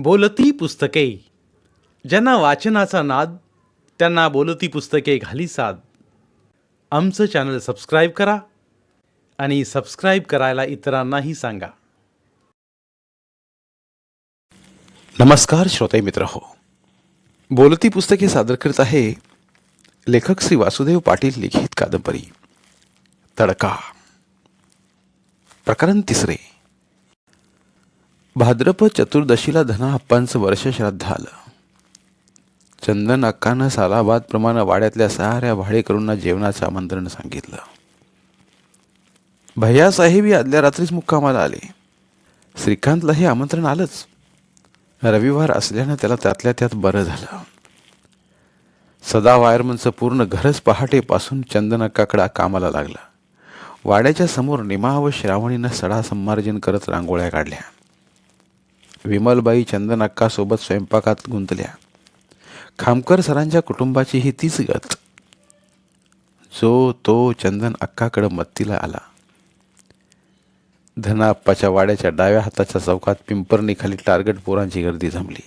बोलती पुस्तके. ज्यांना वाचनाचा नाद त्यांना बोलती पुस्तके घाली साद. आमचं चॅनल सबस्क्राईब करा आणि सबस्क्राईब करायला इतरांनाही सांगा. नमस्कार श्रोते मित्र हो, बोलती पुस्तके सादर करत आहे लेखक श्री वासुदेव पाटील लिखित कादंबरी तडका. प्रकरण 3. भाद्रपद चतुर्दशीला धना अप्पांचं वर्ष श्राद्ध आलं. चंदन अक्कानं सालाबाद प्रमाणे वाड्यातल्या साऱ्या भाडेकरूंना जेवणाचं आमंत्रण सांगितलं. भैयासाहेबही आदल्या रात्रीच मुक्कामाला आले. श्रीकांतला हे आमंत्रण आलंच. रविवार असल्यानं त्याला त्यातल्या त्यात बरं झालं. सदा वायरमनचं पूर्ण घरच पहाटेपासून चंदन अक्काकडे कामाला लागलं. वाड्याच्या समोर निमा व श्रावणीनं सडा संमार्जन करत रांगोळ्या काढल्या. विमलबाई चंदन अक्कासोबत स्वयंपाकात गुंतल्या. खामकर सरांच्या कुटुंबाची ही तीच गत. जो तो चंदन अक्काकडे मत्तीला आला. धना अप्पाच्या वाड्याच्या डाव्या हाताच्या चौकात पिंपरणीखाली टार्गेट पोरांची गर्दी जमली.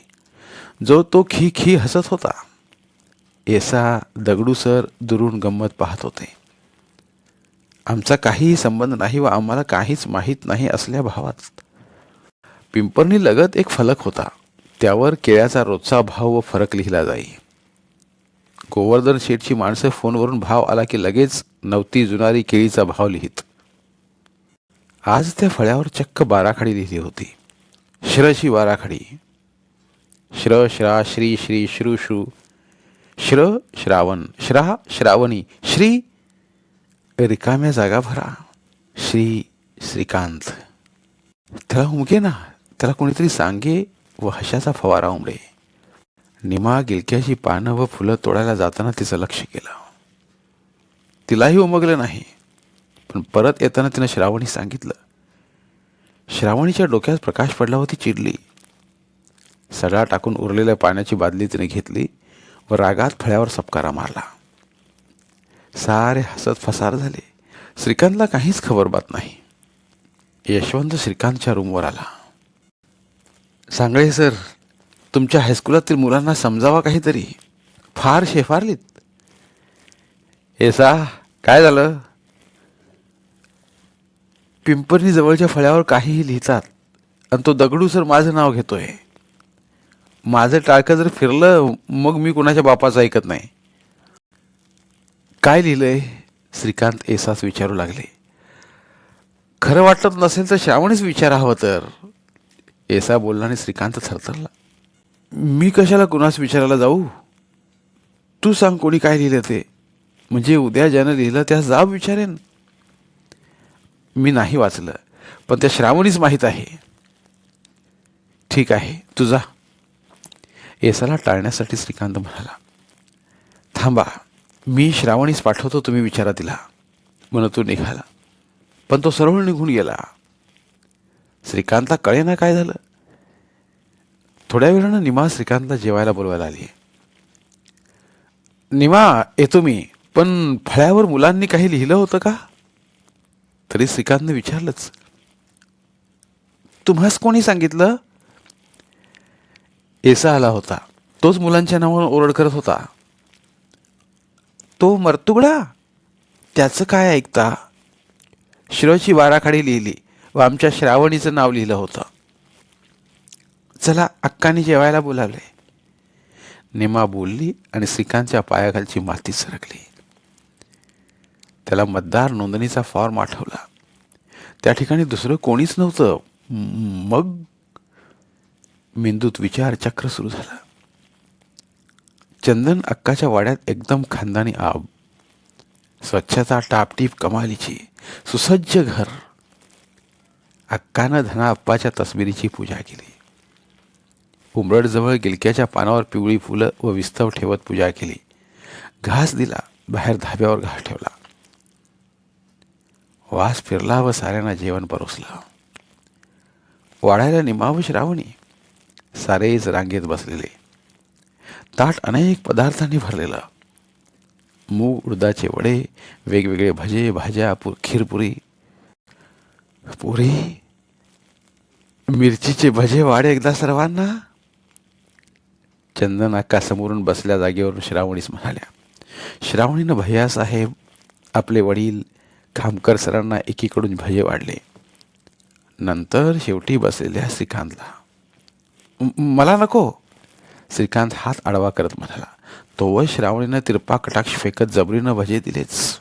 जो तो खी खी हसत होता. एसा दगडू सर दुरून गंमत पाहत होते. आमचा काहीही संबंध नाही व आम्हाला काहीच माहीत नाही असल्या भावात. पिंपरणी लगत एक फलक होता. त्यावर केळ्याचा रोजचा भाव व फरक लिहिला जाई. गोवर्धन शेठची माणसं फोनवरून भाव आला की लगेच नवती जुनारी केळीचा भाव लिहित. आज त्या फळ्यावर चक्क बाराखडी लिहिली होती. श्रची बाराखडी. श्र श्रा श्री श्री श्रू श्रू श्र श्रावण श्रा श्रावणी श्री रिकाम्या जागा भरा. श्री श्रीकांत. त्याला उमगे ना, त्याला कोणीतरी सांगे व हशाचा फवारा उमडे. निमा गिलक्याची पानं व फुलं तोडायला जाताना तिचं लक्ष केलं. तिलाही उमगलं नाही, पण परत येताना तिनं श्रावणी सांगितलं. श्रावणीच्या डोक्यात प्रकाश पडला व ती चिडली. सडा टाकून उरलेल्या पाण्याची बादली तिने घेतली व रागात फळ्यावर सपकारा मारला. सारे हसत फसार झाले. श्रीकांतला काहीच खबरबात नाही. यशवंत श्रीकांतच्या रूमवर आला. सांगळे सर, तुमच्या हायस्कुलातील मुलांना समजावा काहीतरी. फार शेफारलीत. एसा काय झालं? पिंपरणी जवळच्या फळ्यावर काहीही लिहितात आणि तो दगडू सर माझं नाव घेतोय. माझं टाळकं जर फिरलं मग मी कुणाच्या बापाचं ऐकत नाही. काय लिहिलंय? श्रीकांत एसाच विचारू लागले. खरं वाटत नसेल तर श्रावणीच विचारा हवं तर. एसा बोलला आणि श्रीकांत थरथरला. मी कशाला कुणास विचारायला जाऊ? तू सांग कोणी काय लिहिलं ते, म्हणजे उद्या ज्यानं लिहिलं त्यास जाब विचारेन. मी नाही वाचलं, पण त्या श्रावणीच माहीत आहे. ठीक आहे, तू जा. एसाला टाळण्यासाठी श्रीकांत म्हणाला. थांबा, मी श्रावणीस पाठवतो, तुम्ही विचारा तिला, म्हणत तो निघाला. पण तो सरळ निघून गेला. श्रीकांतला कळेना काय झालं. थोड्या वेळानं निमा श्रीकांतला जेवायला बोलवायला आली. निमा, येतो मी, पण फळ्यावर मुलांनी काही लिहिलं होतं का? तरी श्रीकांतने विचारलंच. तुम्हास कोणी सांगितलं? एसा आला होता. तोच मुलांच्या नावानं ओरड करत होता. तो मर्तुगडा? त्याचं काय ऐकता? श्रची बाराखडी लिहिली व आमच्या श्रावणीचं नाव लिहिलं होतं. चला, अक्काने जेवायला बोलावले. निमा बोलली आणि श्रीकांतच्या पायाखालची माती सरकली. त्याला मतदार नोंदणीचा फॉर्म आठवला. त्या ठिकाणी दुसरं कोणीच नव्हतं. मग मेंदूत विचार चक्र सुरू झालं. चंदन अक्काच्या वाड्यात एकदम खानदानी आब. स्वच्छता टापटीप कमालीची. सुसज्ज घर. अक्कानं धना अप्पाच्या तस्बिरीची पूजा केली. उंबरडजवळ गिलक्याच्या पानावर पिवळी फुलं व विस्तव ठेवत पूजा केली. घास दिला. बाहेर धाब्यावर घास ठेवला. वास फिरला व साऱ्यांना जेवण परोसलं. वाढायला निमा व श्रावणी सारेच रांगेत बसलेले. ताट अनेक पदार्थांनी भरलेलं. मूग उडदाचे वडे, वेगवेगळे भजे, भाज्या, खीरपुरी, पुरी, मिरचीचे भजे वाढे एकदा सर्वांना. चंदन अक्का समोरून बसल्या जागेवरून श्रावणीच म्हणाल्या. श्रावणीनं भैयासाहेब, आपले वडील, खामकर सरांना एकीकडून भजे वाढले. नंतर शेवटी बसलेल्या श्रीकांतला. मला नको, श्रीकांत हात आडवा करत म्हणाला. तोवर श्रावणीनं तिरपा कटाक्ष फेकत जबरीनं भजे दिलेच.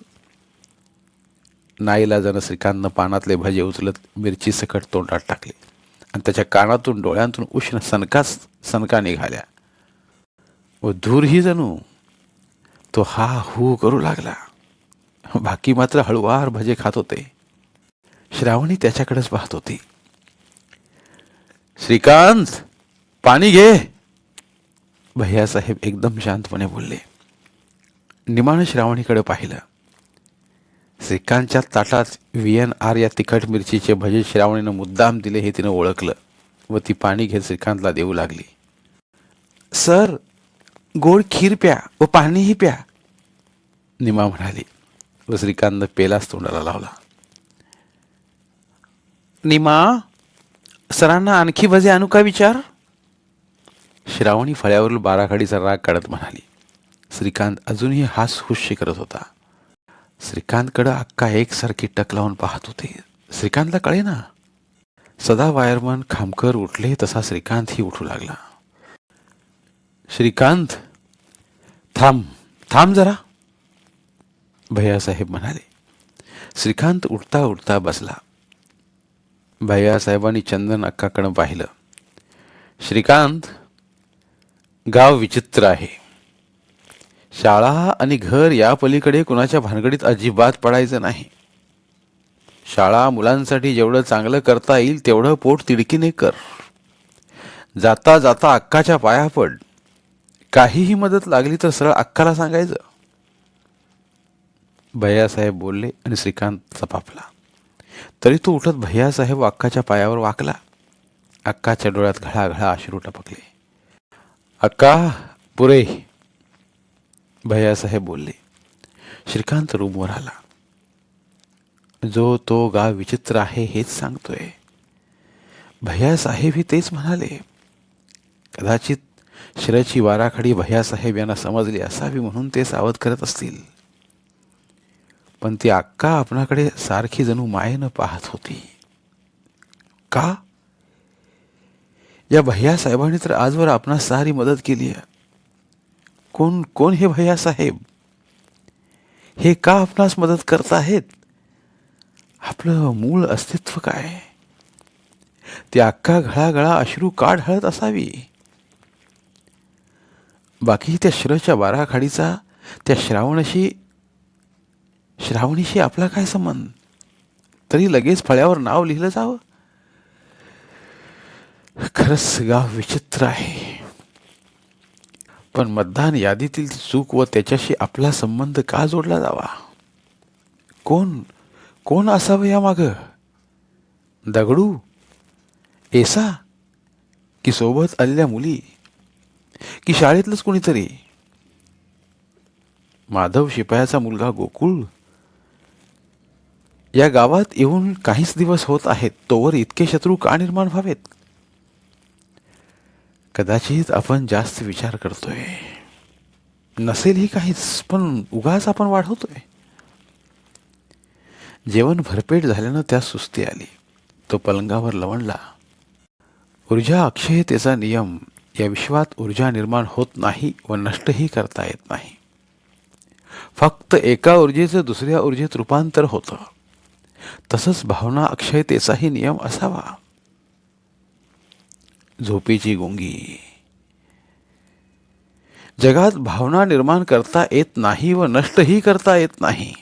नाईलाजानं श्रीकांतनं पानातले भजे उचलत मिरची सकट तोंडात टाकले आणि त्याच्या कानातून डोळ्यांतून उष्ण सनका निघाल्या व धूरही जणू तो हा हू करू लागला. बाकी मात्र हळुवार भजे खात होते. श्रावणी त्याच्याकडेच पाहत होती. श्रीकांत, पाणी घे, भैयासाहेब एकदम शांतपणे बोलले. निमानं श्रावणीकडे पाहिलं. श्रीकांतच्या ताटात VNR या तिखट मिरचीचे भजे श्रावणीनं मुद्दाम दिले हे तिनं ओळखलं व ती पाणी घेत श्रीकांतला देऊ लागली. सर, गोड खीर प्या व पाणीही प्या, निमा म्हणाली व श्रीकांतनं पेलाच तोंडाला लावला. निमा, सरांना आणखी भजे आणू का विचार, श्रावणी फळ्यावरील बाराखडीचा राग काढत म्हणाली. श्रीकांत अजूनही हास हुश्य करत होता. श्रीकांतकडं अक्का एकसारखी टक लावून पाहत होते. श्रीकांतला कळे ना. सदा वायरमन खामकर उठले तसा श्रीकांतही उठू लागला. श्रीकांत, थांब जरा, भैयासाहेब म्हणाले. श्रीकांत उठता उठता बसला. भैयासाहेबांनी चंदन अक्काकडं पाहिलं. श्रीकांत, गाव विचित्र आहे. शाळा आणि घर या पलीकडे कुणाच्या भानगडीत अजिबात पडायचं नाही. शाळा मुलांसाठी जेवढं चांगलं करता येईल तेवढं पोट तिडकीने कर. जाता जाता अक्काच्या पाया पड. काहीही मदत लागली तर सरळ अक्काला सांगायचं, भैयासाहेब बोलले आणि श्रीकांत चपापला. तरी तो उठत भैयासाहेब अक्काच्या पायावर वाकला. अक्काच्या डोळ्यात घळाघळा अश्रू टपकले. अक्का, पुरे, भैयासाहेब बोलले. श्रीकांत रूमवर आला. जो तो गाव विचित्र आहे हेच सांगतोय. भैयासाहेबही तेच म्हणाले. कदाचित शिराची वाराखडी भैयासाहेब यांना समजली असावी म्हणून ते सावध करत असतील. पण ती अक्का आपणाकडे सारखी जणू मायेनं पाहत होती. का? या भैयासाहेबांनी तर आजवर आपणास सारी मदत केली आहे. कोण हे भैयासाहेब? हे का आपणास मदत करत आहेत? आपलं मूळ अस्तित्व काय? ती अक्का घळाघळा अश्रू का ढळत असावी? बाकी त्या शिरच्या बाराखाडीचा त्या श्रावणीशी आपला काय संबंध? तरी लगेच फळ्यावर नाव लिहिलं जावं. खरंच गाव विचित्र आहे. पण मतदान यादीतील चूक व त्याच्याशी आपला संबंध का जोडला जावा? कोण असावं या माग? दगडू, एसा, की सोबत आलेल्या मुली, की शाळेतलंच कोणीतरी? माधव शिपायाचा मुलगा गोकुळ? या गावात येऊन काहीच दिवस होत आहेत तोवर इतके शत्रू का निर्माण व्हावेत? कदाचित आपण जास्त विचार करतोय. नसेलही काहीच, पण उगाच आपण वाढवतोय. जेवण भरपेट झाल्यानं त्यास सुस्ती आली. तो पलंगावर लवणला. ऊर्जा अक्षयतेचा नियम. या विश्वात ऊर्जा निर्माण होत नाही व नष्टही करता येत नाही. फक्त एका ऊर्जेचं दुसऱ्या ऊर्जेत रूपांतर होतं. तसंच भावना अक्षयतेचाही नियम असावा. झोपेची गुंगी. जगात भावना निर्माण करता येत नाही व नष्टही करता येत नाही.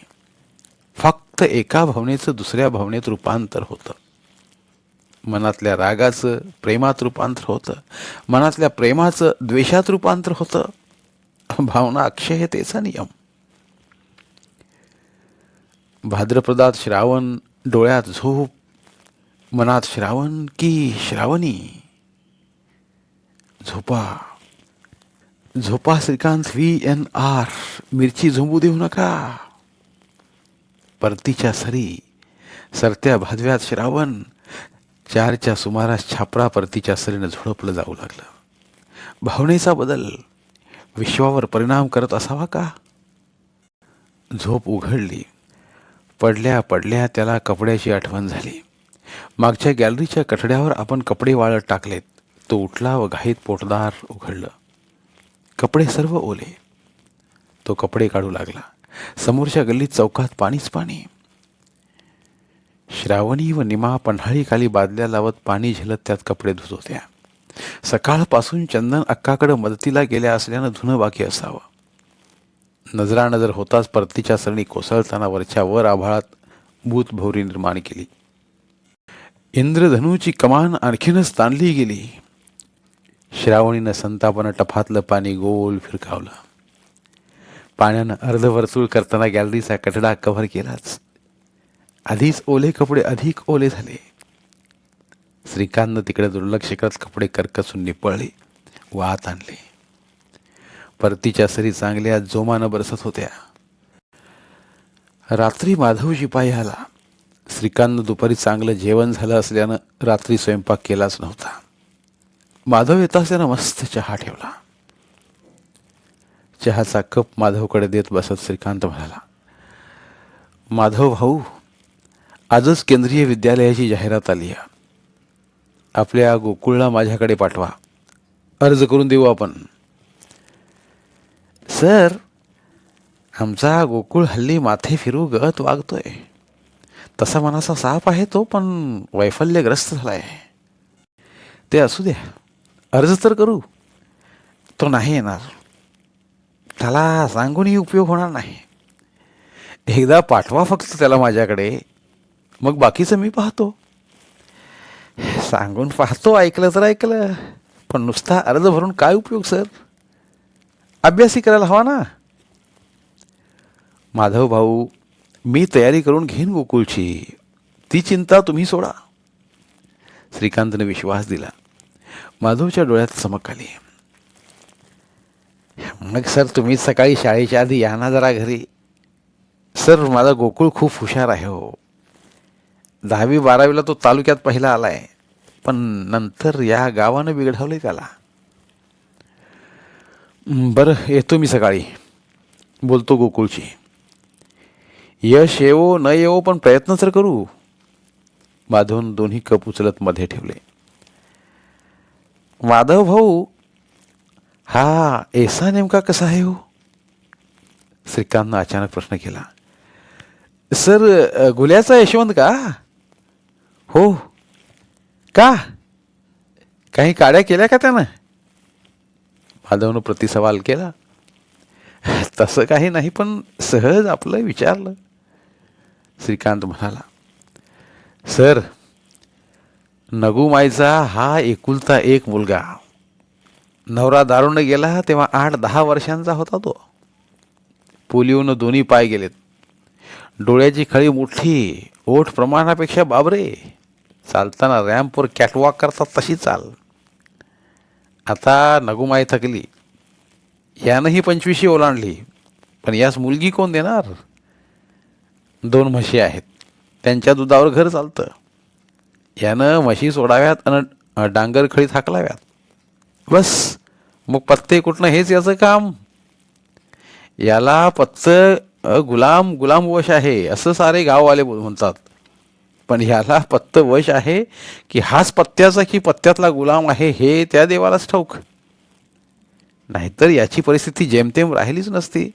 फक्त एका भावनेचं दुसऱ्या भावनेत रूपांतर होतं. मनातल्या रागाचं प्रेमात रूपांतर होतं. मनातल्या प्रेमाचं द्वेषात रूपांतर होतं. भावना अक्षयतेचा नियम. भाद्रपदात श्रावण, डोळ्यात झोप, मनात श्रावण की श्रावणी. झोपा श्रीकांत VNR. मिरची झोंबू देऊ नका. परतीच्या सरी. सरत्या भादव्यात श्रावण. 4च्या सुमारास छापरा परतीच्या सरीनं झोडपलं जाऊ लागलं. भावनेचा बदल विश्वावर परिणाम करत असावा का? झोप उघडली. पडल्या पडल्या त्याला कपड्याची आठवण झाली. मागच्या गॅलरीच्या कठड्यावर आपण कपडे वाळत टाकलेत. तो उठला व घाईत पोटदार उघडलं. कपडे सर्व ओले. तो कपडे काढू लागला. समोरच्या गल्लीत चौकात पाणीच पाणी. श्रावणी व निमा पन्हाळीखाली बादल्या लावत पाणी झेलत त्यात कपडे धुत होत्या. सकाळपासून चंदन अक्काकडे मदतीला गेल्या असल्यानं धुणं बाकी असावं. नजरानजर होताच परतीच्या सरणी कोसळताना वरच्या वर आभाळात भूतभौरी निर्माण केली. इंद्रधनूची कमान आणखीनच ताणली गेली. श्रावणीनं संतापानं टफातलं पाणी गोल फिरकावलं. पाण्यानं अर्धवर्तुळ करताना गॅलरीचा कठडा कव्हर केलाच. आधीच ओले कपडे अधिक ओले झाले. श्रीकांतनं तिकडे दुर्लक्ष करत कपडे करकसून निपळले, वाहत आणले. परतीच्या सरी चांगल्या जोमानं बरसत होत्या. रात्री माधव शिपाई आला. श्रीकांतनं दुपारी चांगलं जेवण झालं असल्यानं रात्री स्वयंपाक केलाच नव्हता. माधव येताच त्यानं मस्त चहा ठेवला. चहाचा कप माधवकडे देत बसत श्रीकांत म्हणाला, माधव भाऊ, आजच केंद्रीय विद्यालयाची जाहिरात आली आहे. आपल्या गोकुळला माझ्याकडे पाठवा. अर्ज करून देऊ आपण. सर, आमचा गोकुळ हल्ली माथे फिरू गत वागतोय. तसा मनाचा साप आहे तो, पण वैफल्यग्रस्त झालाय. ते असू द्या, अर्ज तर करू. तो नाही येणार. त्याला सांगूनही उपयोग होणार नाही. एकदा पाठवा फक्त त्याला माझ्याकडे, मग बाकीचं मी पाहतो. सांगून पाहतो, ऐकलं तर ऐकलं, पण नुसता अर्ज भरून काय उपयोग सर? अभ्यासही करायला हवा ना. माधव भाऊ, मी तयारी करून घेईन गोकुळची. ती चिंता तुम्ही सोडा. श्रीकांतने विश्वास दिला. माधवच्या डोळ्यात चमक आली. मग सर, तुम्ही सकाळी शाळेच्या आधी या ना जरा घरी. सर, माझा गोकुळ खूप हुशार आहे हो. 10वी-12वीला तो तालुक्यात पहिला आलाय, पण नंतर या गावानं बिघडवलंय त्याला. बरं, येतो मी सकाळी. बोलतो गोकुळची. यश येवो न येवो, पण प्रयत्न तर करू. माधवन दोन्ही कप उचलत मध्ये ठेवले. माधव भाऊ, हा एसा नेमका कसा आहे हो? श्रीकांतनं अचानक प्रश्न केला. सर, गुल्याचा यशवंत का? हो. का? काही काड्या केल्या का त्यानं? माधवनं प्रतिसवाल केला. तसं काही नाही, पण सहज आपलं विचारलं. श्रीकांत म्हणाला, सर, नगुमाईचा हा एकुलता एक मुलगा. नवरा दारूने गेला तेव्हा 8-10 वर्षांचा होता तो. पोलिओनं दोन्ही पाय गेलेत. डोळ्याची खळी मोठी, ओठ प्रमाणापेक्षा बाबरे. चालताना रॅम्पवर कॅटवॉक करतात तशी चाल. आता नगुमाई थकली. यानंही 25 ओलांडली, पण यास मुलगी कोण देणार? 2 म्हशी आहेत, त्यांच्या दुधावर घर चालतं. यानं म्हशी सोडाव्यात आणि डांगर खळीत हाकलाव्यात. बस, मग पत्ते कुठनं हेच याचं काम. याला गुलाम वश आहे असं सारे गाववाले म्हणतात. पण ह्याला पत्त वश आहे की हाच पत्त्याचा की पत्त्यातला गुलाम आहे हे त्या देवालाच ठाऊक. नाहीतर याची परिस्थिती जेमतेम राहिलीच नसती.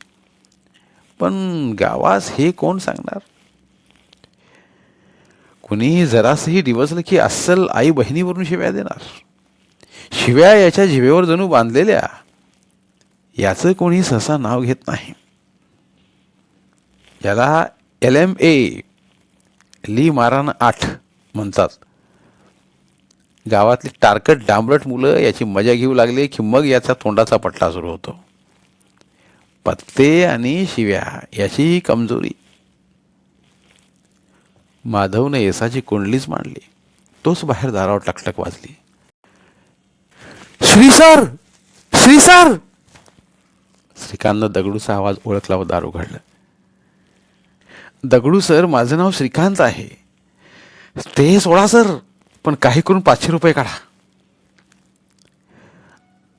पण गावास हे कोण सांगणार? कुणी जरासही डिवचलं की अस्सल आई बहिणीवरून शिव्या देणार. शिव्या याच्या जिभेवर जणू बांधलेल्या. याचं कोणी सहसा नाव घेत नाही. याला LMA ली मारान 8 म्हणतात. गावातली टारकट डांबरट मुलं याची मजा घेऊ लागले की मग याचा तोंडाचा पट्टा सुरू होतो. पत्ते आणि शिव्या याची कमजोरी. माधवने येसाची कुंडलीच मांडली. तोच बाहेर दारावर टकटक वाजली. Shri sir, Shri sir! श्रीकांतनं दगडूचा आवाज ओळखला व दार उघडलं. दगडू सर, माझं नाव श्रीकांत आहे. ते सोडा सर, पण काही करून 500 रुपये काढा.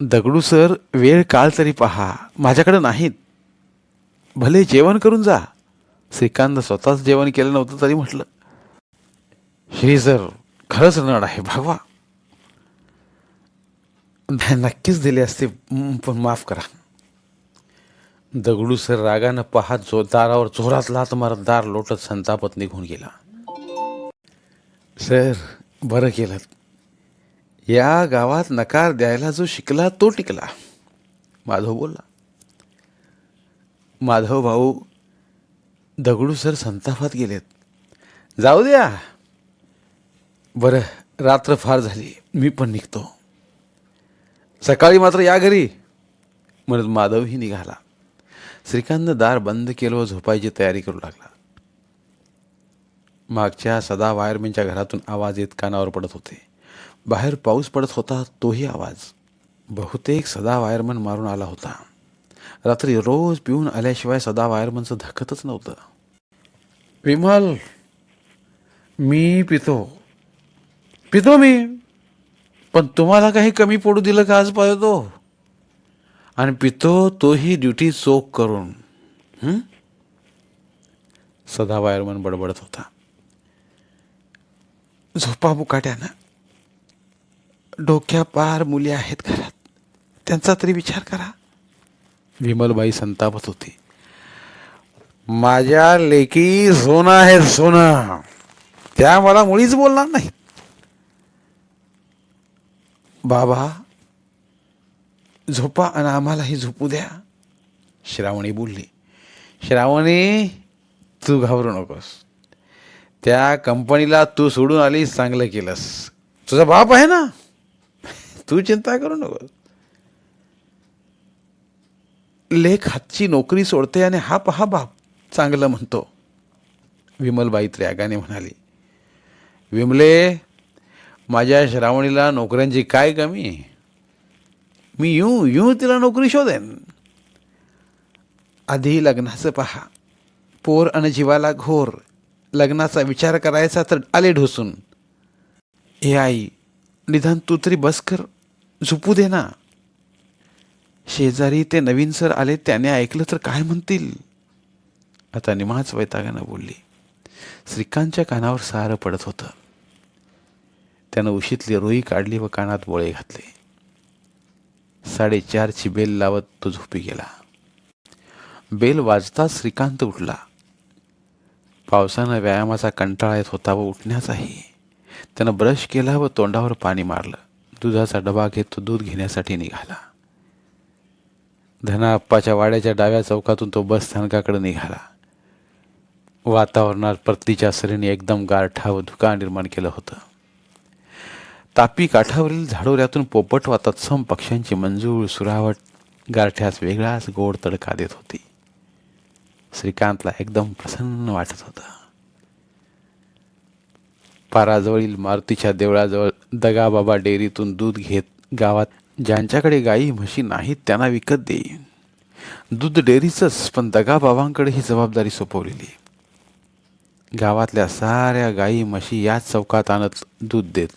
दगडू सर, वेळ काळ तरी पहा, माझ्याकडे नाहीत. भले जेवण करून जा. श्रीकांत स्वतःच जेवण केलं नव्हतं तरी म्हटलं. श्री सर, खरंच नड आहे, भागवा. नक्कीच दिले असते, पण माफ करा. दगडू सर रागानं पाहत दारावर जोरात लात मारत दार लोटत संतापत निघून गेला. सर, बरं केलं. या गावात नकार द्यायला जो शिकला तो टिकला, माधव बोलला. माधव भाऊ, दगडू सर संतापात गेलेत. जाऊ द्या. बरं, रात्र फार झाली, मी पण निघतो. सकाळी मात्र या घरी, म्हणत माधवही निघाला. श्रीकांत दार बंद केलं व झोपायची तयारी करू लागला. मागच्या सदा वायरमॅनच्या घरातून आवाज येत कानावर पडत होते. बाहेर पाऊस पडत होता, तोही आवाज. बहुतेक सदा वायरमन मारून आला होता. रात्री रोज पिऊन आल्याशिवाय सदा वायरमनचं धकतच नव्हतं. विमल, मी पितो मी, पण तुम्हाला काही कमी पडू दिलं का आज पाहतो? आणि पितो तोही ड्युटी चोख करून. सदा वायरमन बडबडत होता. झोपा मुकाट्यानं. डोक्या पार मुली आहेत घरात, त्यांचा तरी विचार करा. विमलबाई संतापत होती. माझ्या लेकी सोनं आहे, सोनं. त्या मला मुळीच बोलणार नाहीत. बाबा, झोपा आणि आम्हालाही झोपू द्या, श्रावणी बोलली. श्रावणी, तू घाबरू नकोस. त्या कंपनीला तू सोडून आलीस, चांगलं केलंस. तुझा बाप आहे ना, तू चिंता करू नकोस. लेख हातची नोकरी सोडते आणि हा पहा बाप चांगलं म्हणतो, विमलबाई रागाने म्हणाली. विमले, माझ्या श्रावणीला नोकऱ्यांची काय कमी? मी यूं तिला नोकरी शोधेन. आधी लग्नाचं पहा. पोर आणि जीवाला घोर. लग्नाचा विचार करायचा तर आले ढोसून. ए आई, निदान तू तरी बस कर, झोपू दे ना. शेजारी ते नवीन सर आले, त्याने ऐकलं तर काय म्हणतील? आता निमाच वैतागानं बोलली. श्रीकांतच्या कानावर सारं पडत होतं. त्यानं उशीतली रोई काढली व कानात बोळे घातले. 4:30ची बेल लावत तो झोपी गेला. बेल वाजताच श्रीकांत उठला. पावसानं व्यायामाचा कंटाळा येत होता व उठण्याचाही. त्यानं ब्रश केला व तोंडावर पाणी मारलं. दुधाचा डबा घेत तो दूध घेण्यासाठी निघाला. धनाप्पाच्या वाड्याच्या डाव्या चौकातून तो बस स्थानकाकडे निघाला. वातावरणात परतीच्या सरीने एकदम गारठा व धुका निर्माण केलं होतं. तापी काठावरील झाडोऱ्यातून पोपट वा तत्सम पक्ष्यांची मंजूळ सुरावट गारठ्यास वेगळाच गोड तडका देत होती. श्रीकांतला एकदम प्रसन्न वाटत होतं. पाराजवळील मारुतीच्या देवळाजवळ दगाबाबा डेअरीतून दूध घेत गावात ज्यांच्याकडे गायी म्हशी नाहीत त्यांना विकत देईन. दूध डेअरीचंच, पण दगाबाबांकडे ही जबाबदारी सोपवलेली. गावातल्या साऱ्या गायी म्हशी याच चौकात आणत दूध देत.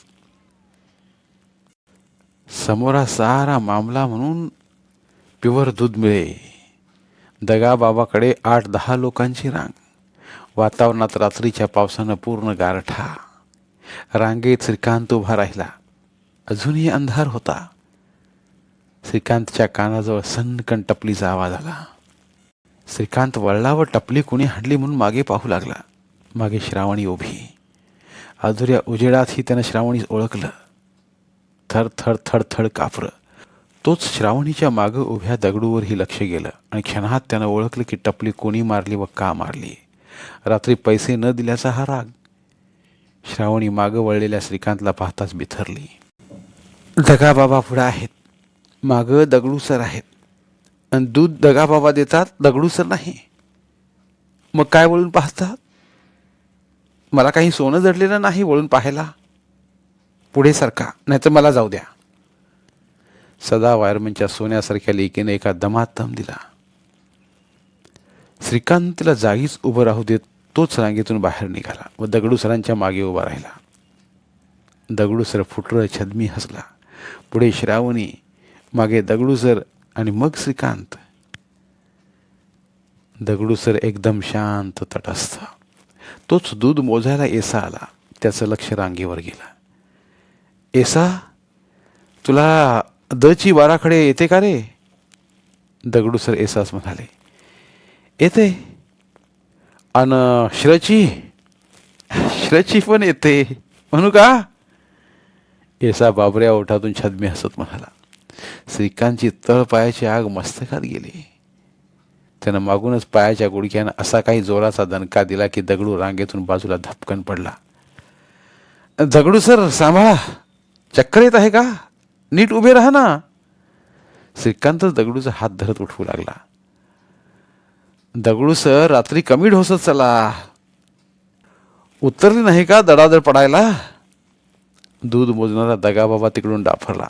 समोरा सारा मामला म्हणून प्युअर दूध मिळे. दगाबाबाकडे 8-10 लोकांची रांग. वातावरणात रात्रीच्या पावसानं पूर्ण गारठा. रांगेत श्रीकांत उभा राहिला. अजूनही अंधार होता. श्रीकांतच्या कानाजवळ सनकन टपलीचा आवाज आला. श्रीकांत वळला व टपली कुणी हाडली म्हणून मागे पाहू लागला. मागे श्रावणी उभी. अधुऱ्या उजेडातही त्यानं श्रावणीस ओळखलं. थर थर थड थड कापरं. तोच श्रावणीच्या मागं उभ्या दगडूवरही लक्ष गेलं आणि क्षणात त्यानं ओळखलं की टपली कोणी मारली व का मारली. रात्री पैसे न दिल्याचा हा राग. श्रावणी मागं वळलेल्या श्रीकांतला पाहताच बिथरली. दगाबाबा पुढं आहेत, मागं दगडू सर आहेत. आणि दूध दगाबाबा देतात, दगडू सर नाही. मग काय वळून पाहतात? मला काही सोनं जडलेलं नाही वळून पाहायला. पुढे सरका, नाहीतर मला जाऊ द्या. सदा वायरमनच्या सोन्यासारख्या लेकीने एका दमात दम दिला. श्रीकांत तिला जागीच उभं राहू देत तोच रांगेतून बाहेर निघाला व दगडू सरांच्या मागे उभा राहिला. दगडू सर फुटरं छदमी हसला. पुढे श्रावणी मागे दगडू सर आणि मग श्रीकांत. दगडू सर एकदम शांत तटस्थ. तोच दूध मोजायला एसा आला. त्याचं लक्ष रांगेवर गेलं. एसा, तुला दची बाराखडे येते का रे? दगडू सर एसाच म्हणाले. येते. अन श्रची पण येते म्हणू का? एसा बाबऱ्या ओठातून छद्मी हसत म्हणाला. श्रीकांतची तळपायाची आग मस्तकात गेली. त्यानं मागूनच पायाच्या गुडघ्यानं असा काही जोराचा दणका दिला की दगडू रांगेतून बाजूला धपकन पडला. दगडू सर, सांभाळा, चक्कर येत आहे का? नीट उभे राहा ना. श्रीकांतच दगडूचा हात धरत उठवू लागला. दगडू सर, रात्री कमी ढोसत चला. उतरली नाही का दडादड पडायला? दूध मोजणारा दगाबाबा तिकडून डाफरला.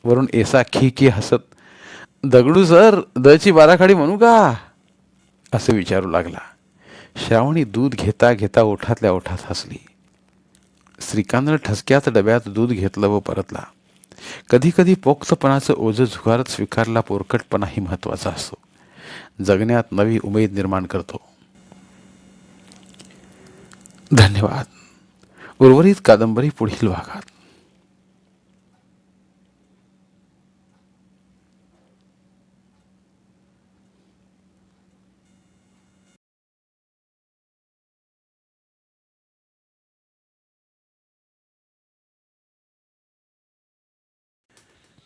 वरून एसा खी खी हसत, दगडू सर, दची बाराखडी म्हणू का? असं विचारू लागला. श्रावणी दूध घेता घेता ओठातल्या ओठात हसली. श्रीकांतनं ठसक्यात डब्यात दूध घेतलं व परतला. कधी कधी पोक्तपणाचं ओझं झुगारत स्वीकारला पोरकटपणाही महत्वाचा असतो. जगण्यात नवी उमेद निर्माण करतो. धन्यवाद. उर्वरित कादंबरी पुढील भागात.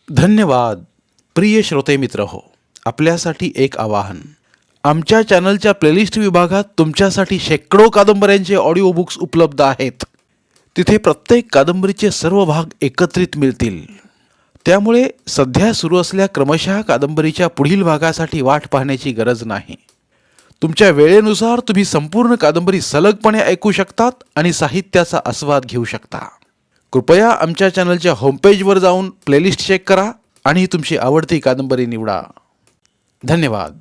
धन्यवाद. प्रिय श्रोते मित्र हो, आपल्यासाठी एक आवाहन. आमच्या चॅनलच्या प्लेलिस्ट विभागात तुमच्यासाठी शेकडो कादंबऱ्यांचे ऑडिओ बुक्स उपलब्ध आहेत. तिथे प्रत्येक कादंबरीचे सर्व भाग एकत्रित मिळतील. त्यामुळे सध्या सुरू असलेल्या क्रमशः कादंबरीच्या पुढील भागासाठी वाट पाहण्याची गरज नाही. तुमच्या वेळेनुसार तुम्ही संपूर्ण कादंबरी सलगपणे ऐकू शकतात आणि साहित्याचा आस्वाद घेऊ शकता. कृपया आमच्या चॅनलच्या होमपेजवर जाऊन प्लेलिस्ट चेक करा आणि तुमची आवडती कादंबरी निवडा. धन्यवाद.